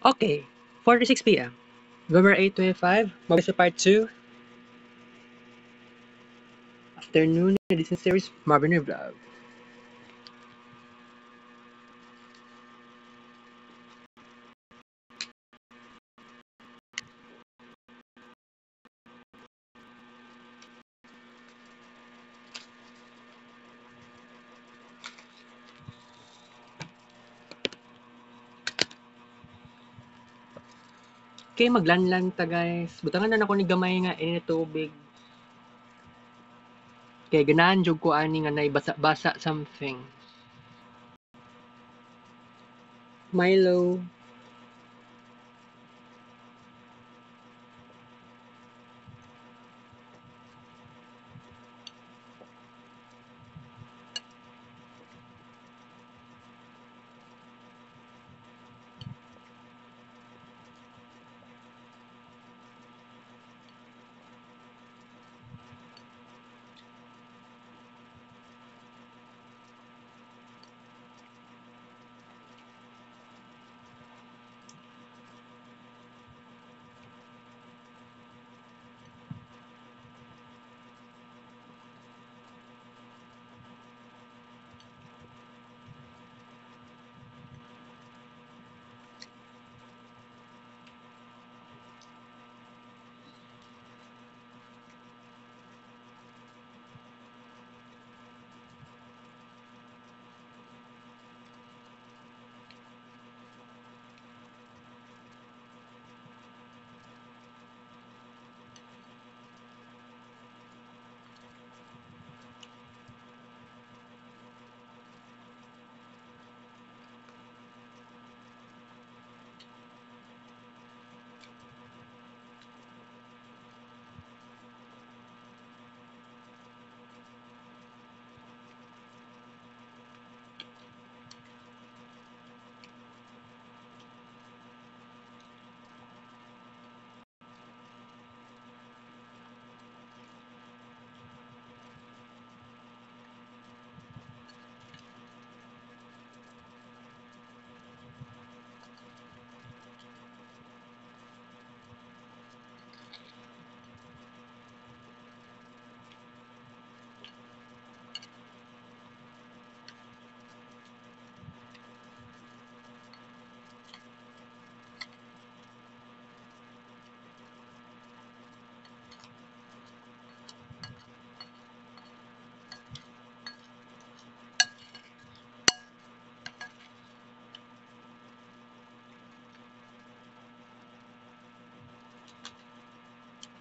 Okay, 4:06 p.m. November 8, 2025. Mabasa Part 2. Afternoon edition series, Marvin Vlog. Okay, maglanlan ta guys. Butangan na ako ni gamay nga ini tubig. Kay ganahan jud ko ani nga naibasa-basa something. Milo.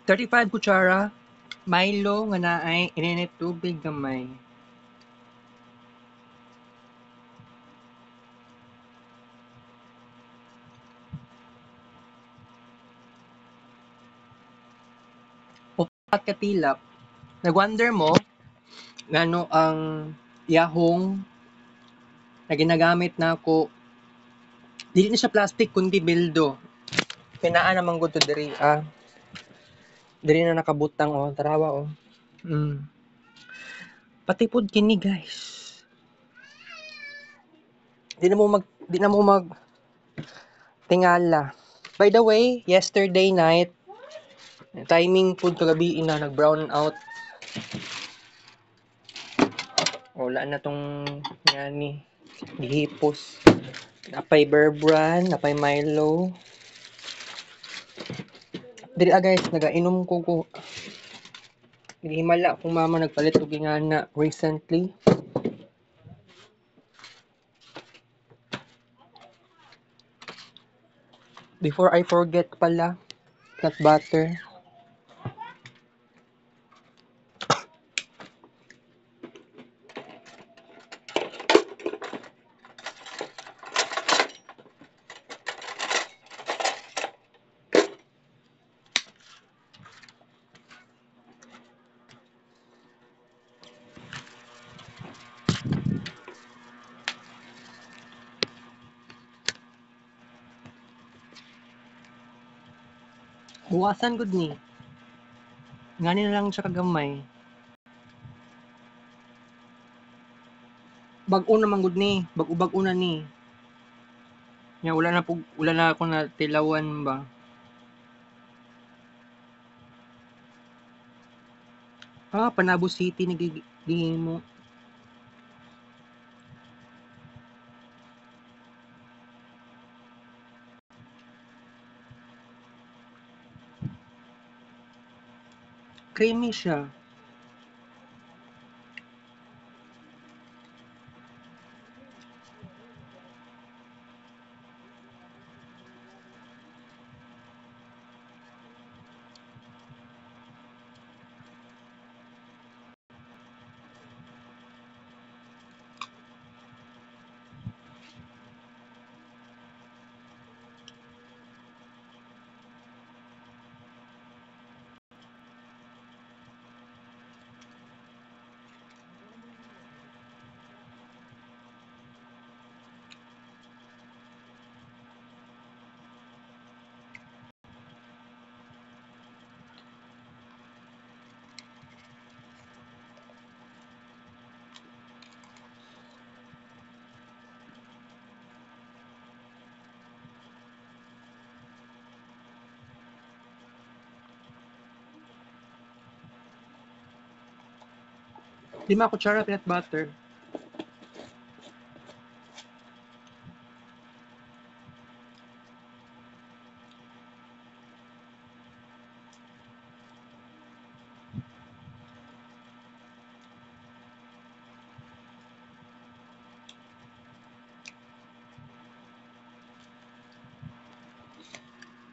Thirty-five kutsara Milo nga naay ininit tubig gamay. Upat ka tilap. Nag-wonder mo ngano ang yahong na ginagamit nako dili na siya plastic kundi bildo. Pinaa naman gud to diri diri na nakabutang tarawa Pati pod kini guys. Di na mo mag tingala. By the way, yesterday night timing pod kagabi na nag-brown out. Wala na tong ngani gihipos. Napay Bear Brand, napay Milo. Diri guys, nagainom ko. Himala kung mama nagpalit og ingana recently. Before I forget pala, nut butter. Buwasan gud ni. Ngani na lang siya kagamay. Bag-o naman gud ni, bag-o na ni. Nya wala na ako na tilawan ba. Panabo City di mo. Creamy siya. Lima kutsara peanut butter.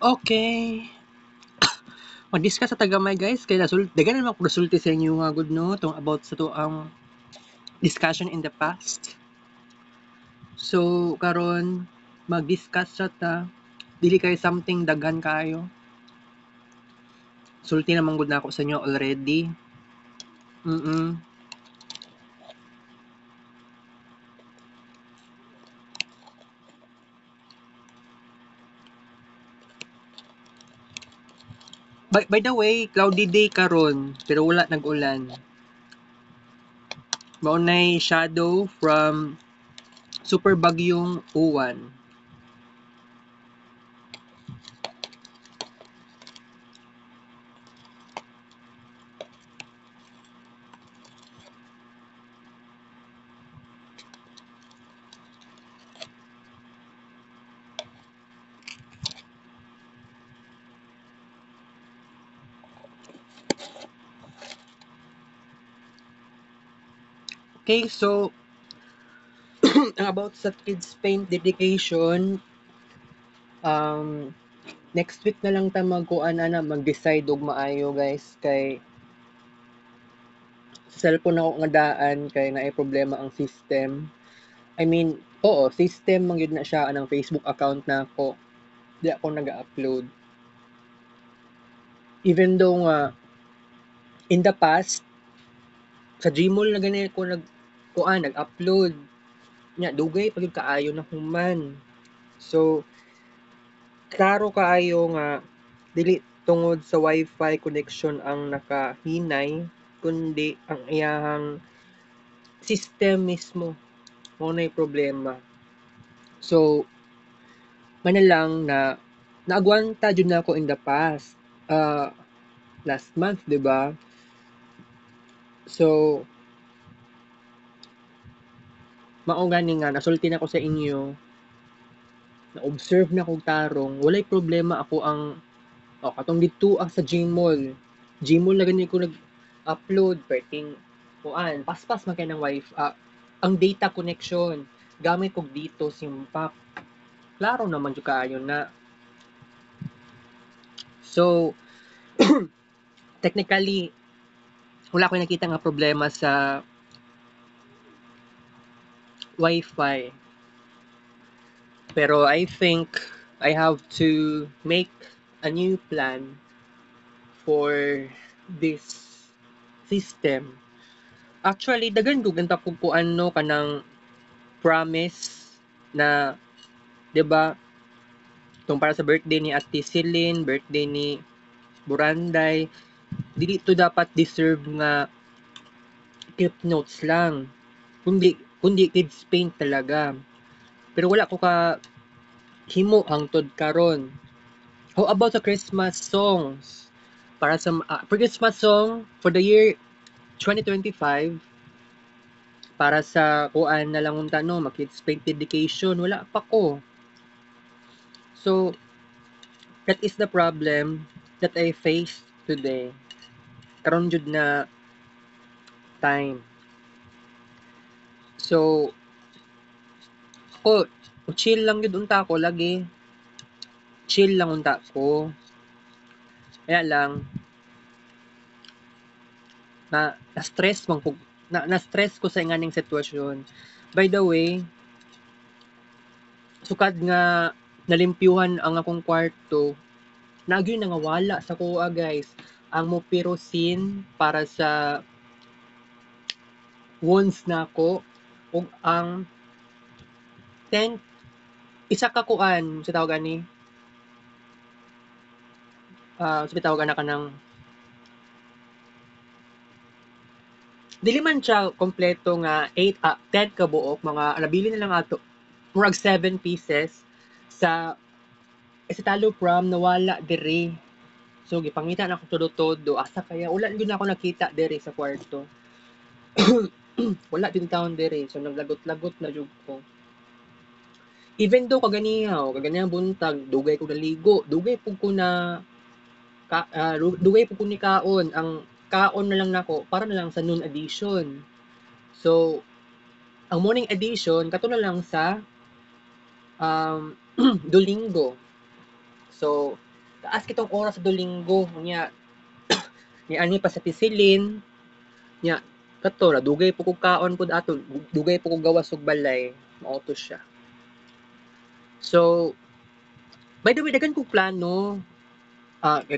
Okay. Mag-discuss sa tagamay guys kay dagan naman ko resulti sa inyo nga good no tong about sa to ang discussion in the past. So karon mag-discuss sa ta dili kay something daghan kayo. Sulti naman gud na ako sa inyo already. By the way, cloudy day karon pero wala nag-ulan. Maunay shadow from super bagyong uwan. Okay, so about sa kids paint dedication, next week na lang ta magkuan ana mag-decide og maayo guys kay sa cellphone ako nga daan kay naay problema ang system. I mean, oo, system man gyud na siya anang Facebook account na ako. Di ako nag-upload. Even though nga in the past sa Gmall na gani ko nag-upload. Nya dugay pagid kaayo na human. So klaro kaayo nga dili tungod sa wifi connection ang nakahinay kundi ang iyahang system mismo mo na'y problema. So lang na naagwanta jud na ako in the past. Last month, 'di ba? So mao gani nga nasulti na ko sa inyo na-observe na kog tarong walay problema ako ang katong didto sa Gmall. Gmall na gani ko nag-upload perting kuan paspas man kay ng wifi ang data connection gamit kog dito simpak. Klaro naman jud kaayo na. So technically wala ko nakita nga problema sa wifi. Pero I think I have to make a new plan for this system. Actually, daghan guganta ko po ano kanang promise na 'di ba tong para sa birthday ni Ate Celine, birthday ni Buranday, dili to dapat deserve nga keep notes lang. Kundi kids paint talaga. Pero wala ko ka himo hangtod karon. How about sa Christmas songs? Para sa for Christmas song for the year 2025, para sa kuan na lang unta no, mag-kids paint dedication, wala pa ko. So, that is the problem that I face today. Karon jud na time. So, ako, chill lang jud unta ko lagi. Chill lang unta ko. Kaya lang, na-stress man ko, na-stress ko sa nganing sitwasyon. By the way, sukad nga nalimpyuhan ang akong kwarto, nagyoy nga wala sa kuha guys. Ang Mupirocin para sa wounds nako ug ang 10 isa ka kuan sa tawag ani sa tawag ana kanang dili man siya kompleto nga 10 ka buok, mga nabili na lang ato murag 7 pieces sa Talo Prom nawala diri. So gipangita na ako todo-todo asa kaya wala gyud na ako nakita diri sa kwarto. Wala din taon diri so naglagot-lagot na jud ko. Even though kaganihang buntag dugay ko naligo, dugay pud ko na dugay pud ko ni kaon, ang kaon na lang nako para na lang sa noon edition. So ang morning edition kato na lang sa Domingo. So taas kitong oras sa Domingo nya ni ani pa sa pisilin nya kato na dugay po kog kaon pud ato, dugay po kog gawas og balay, mao to siya. So by the way daghan kog plano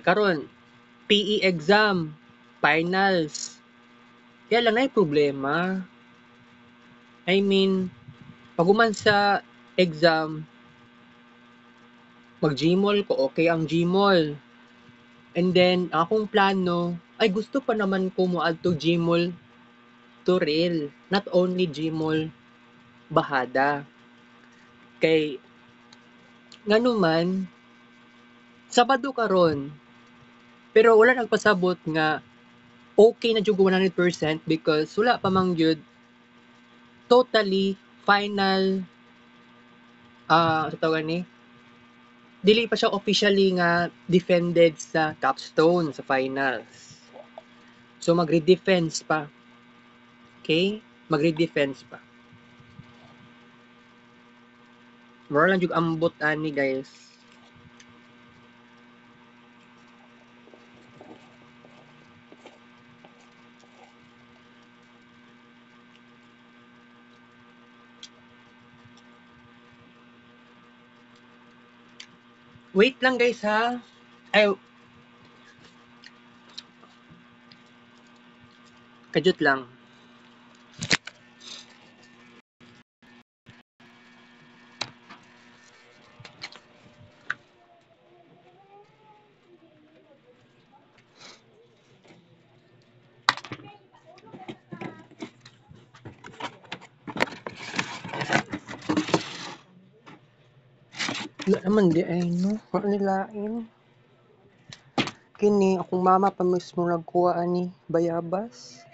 karon PE exam, finals. Kaya lang nay problema. I mean, paguman sa exam, mag-Gmall ko, okay ang Gmall. And then, akong plano, ay gusto pa naman ko mo adto Gmall Turil. Not only Gmall Bahada. Kay, nga naman, Sabado karon pero wala nagpasabot nga okay na jud 100% because wala pa man gyud totally final sa tawag ni dili pa siya officially nga defended sa capstone sa finals. So magre-defense pa. Okay? Magre-defense pa. Mura lang jud ambot ani guys. Wait lang guys ha. Ay, kajut lang. Wala naman di ay no. Wala nilain. Kini akong mama pa mismo nagkuha ani bayabas.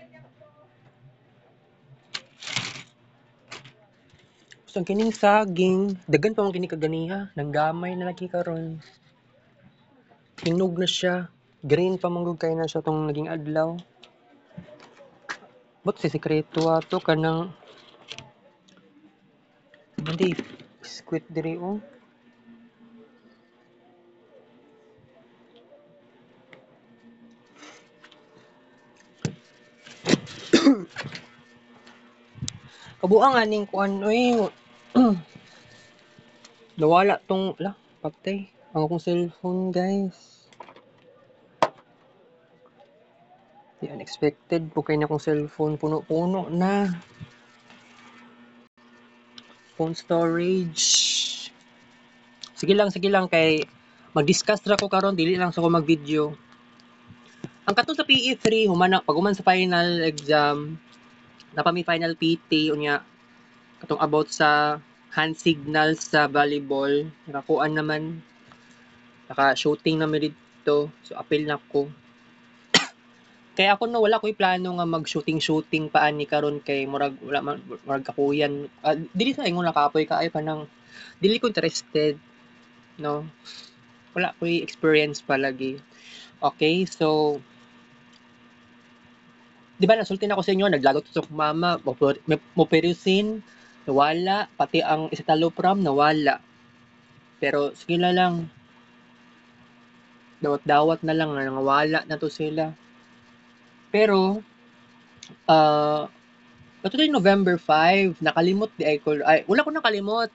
So kining saging, dagan pa man kini kaganiha, nanggamay na lagi karon. Tingnog na siya. Green pa man kay na siya tong naging adlaw. But si sekreto ato kanang hindi biskwit diri oh. Kabuang aning kuan oy. Nawala tong patay ang akong cellphone guys. Di unexpected po kay na akong cellphone puno-puno na. Phone storage. Sige lang kay mag-discuss ra ko karon dili lang sa ko mag-video. Ang kato sa PE3 humana paguman sa final exam napami final PT unya katong about sa hand signal sa volleyball. Nakakuan naman, naka-shooting naman dito. So, apil na ko. Kaya ako no, wala ko'y plano nga mag-shooting-shooting pa ani karon kay murag wala man murag kakuyan. Dili sa ingon nakapoy kaayo ka nang dili ko interested, no. Wala ko'y experience palagi. Okay, so di ba nasulti na ko sa inyo, naglagot sa mama, moperusin, nawala, pati ang escitalopram nawala. Pero sige na lang, dawat-dawat na lang, nawala na to sila. Pero, ito din November 5, nakalimot di ay ko, ay, wala ko nakalimot.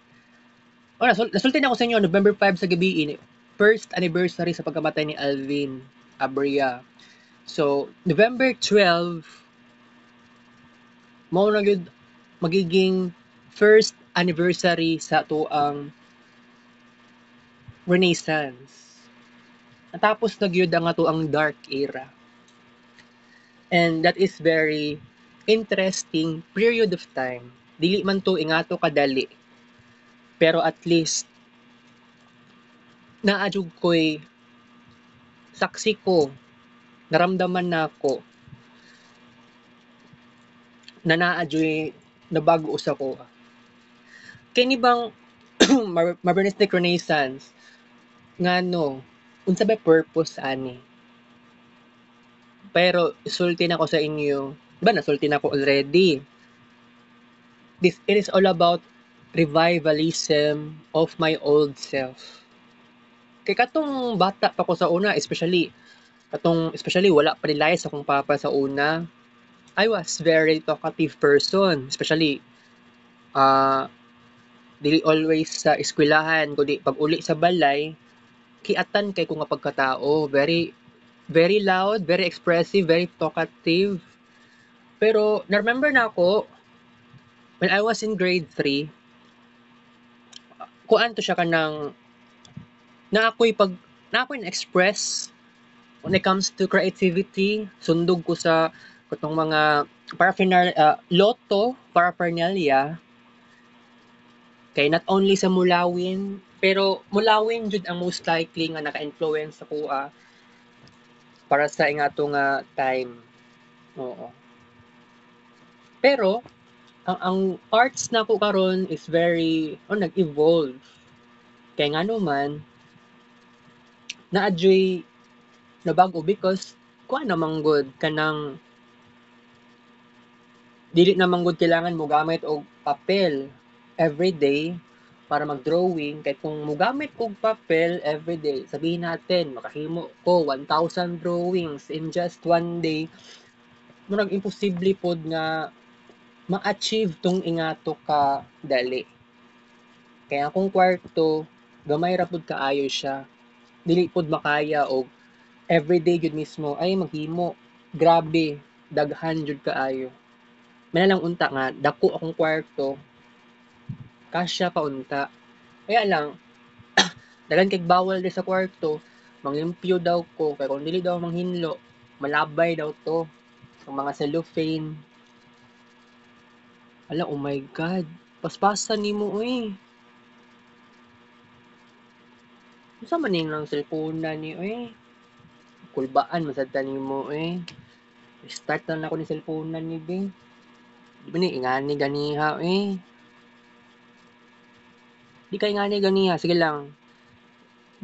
Nasulti na ko sa inyo, November 5 sa gabi, first anniversary sa pagkamatay ni Alvin Abria. So, November 12, mo na yun magiging first anniversary sa tuang Renaissance. Natapos na gyud ang ato ang dark era. And that is very interesting period of time. Dili man to ingato kadali. Pero at least naadjug ko'y saksi ko, naramdaman nako na naadjoy nabago sa ko. Kini bang Modernistic Renaissance ngano unsa ba purpose ani? Pero isulti na ko sa inyo, diba nasulti na ko already. It is all about revivalism of my old self. Kay katong bata pa ko sa una, especially wala pa nilay sa akong papa sa una, I was very talkative person, especially dili always sa eskwelahan kundi pag uli sa balay, kiatan kay ko nga pagkatao, very very loud, very expressive, very talkative. Pero na-remember na ako when I was in grade 3, kuan to siya kanang na ako'y express when it comes to creativity, sundog ko sa katong mga loto paraphernalia kay not only sa mulawin, pero mulawin jud ang most likely nga naka-influence sa kuha para sa ingato nga time. Oo. Pero ang arts na ko karon is very nag-evolve. Kay ngano man naadjoy nabago because kuha namang good kanang dili namang good kailangan mo gamit og papel everyday para mag-drawing. Kay kung mogamit og papel everyday, sabihin natin makahimo ko 1,000 drawings in just one day, murag imposible pod nga ma-achieve tong ingato ka dali. Kaya akong kwarto, gamay ra pod kaayo siya. Dili pod makaya og everyday jud mismo ay maghimo. Grabe, daghan jud kaayo. May lang unta nga dako akong kwarto, kasya pa unta. Kaya lang daghan kay bawal di sa kwarto, manglimpyo daw ko kay kung dili daw manghinlo, malabay daw to. Ang mga cellophane. Ala, oh my God. Paspasan nimo uy. Unsa man ning lang cellphone na ni uy? Kulbaan masad nimo uy. Restart na ako ni cellphone na ni be. Di ba ni ingani ganiha uy. Di kay ingani ganiha, sige lang.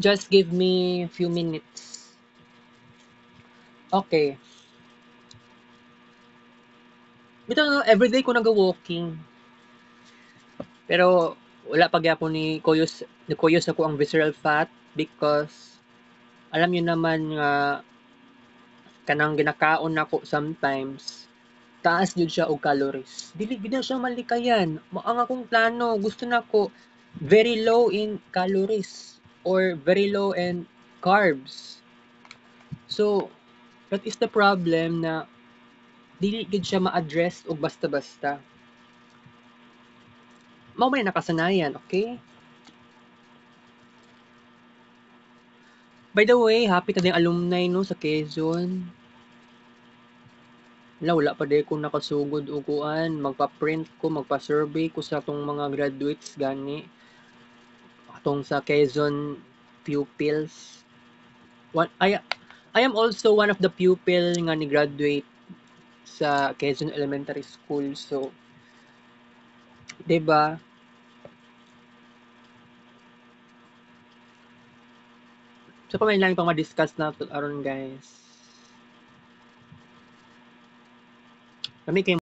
Just give me a few minutes. Okay. Bitaw everyday ko naga-walking. Pero wala pa gyapon ni kuyos ako ang visceral fat because alam niyo naman nga kanang ginakaon nako sometimes taas jud siya og calories. Dili gid na siya malikayan. Ang akong plano, gusto nako very low in calories or very low in carbs. So, that is the problem na dili gid siya ma-address og basta-basta. Mao may nakasanayan, okay? By the way, happy ta ding alumni no sa Quezon. wala pa di ko nakasugod o kuan, magpa-print ko, magpa-survey ko sa tong mga graduates gani atong sa Quezon pupils. I am also one of the pupil nga ni graduate sa Quezon Elementary School. So, 'di ba? So, pa may lang pang ma-discuss na aron guys. Kami kay